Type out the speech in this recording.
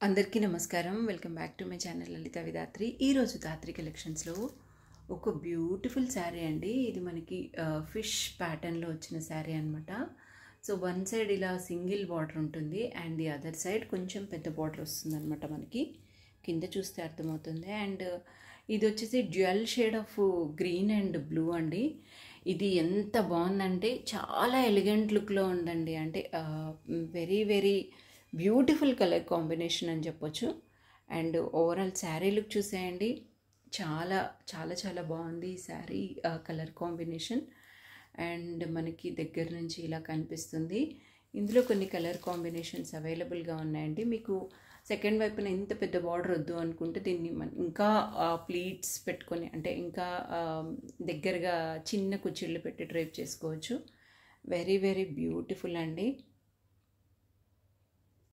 అందరికీ నమస్కారం. Welcome back to my channel Lalitha Vidhatri. ఈరోజు ధాత్రి కలెక్షన్స్లో ఒక బ్యూటిఫుల్ శారీ అండి. ఇది మనకి ఫిష్ ప్యాటర్న్లో వచ్చిన శారీ అనమాట. సో వన్ సైడ్ ఇలా సింగిల్ బార్డర్ ఉంటుంది అండ్ ది అదర్ సైడ్ కొంచెం పెద్ద బార్డర్ వస్తుంది అనమాట. మనకి కింద చూస్తే అర్థమవుతుంది. అండ్ ఇది వచ్చేసి dual shade of green and blue అండి. ఇది ఎంత బాగుందంటే చాలా ఎలిగెంట్ లుక్లో ఉందండి. అంటే very very beautiful colour combination అని చెప్పొచ్చు. అండ్ ఓవరాల్ శారీ లుక్ చూసేయండి, చాలా చాలా చాలా బాగుంది ఈ శారీ కలర్ కాంబినేషన్. అండ్ మనకి దగ్గర నుంచి ఇలా కనిపిస్తుంది. ఇందులో కొన్ని కలర్ కాంబినేషన్స్ అవైలబుల్గా ఉన్నాయండి. మీకు సెకండ్ వైపున ఇంత పెద్ద బార్డర్ వద్దు అనుకుంటే దీన్ని ఇంకా ప్లీట్స్ పెట్టుకొని, అంటే ఇంకా దగ్గరగా చిన్న కుచ్చిళ్ళు పెట్టి డ్రైప్ చేసుకోవచ్చు. వెరీ వెరీ బ్యూటిఫుల్ అండి.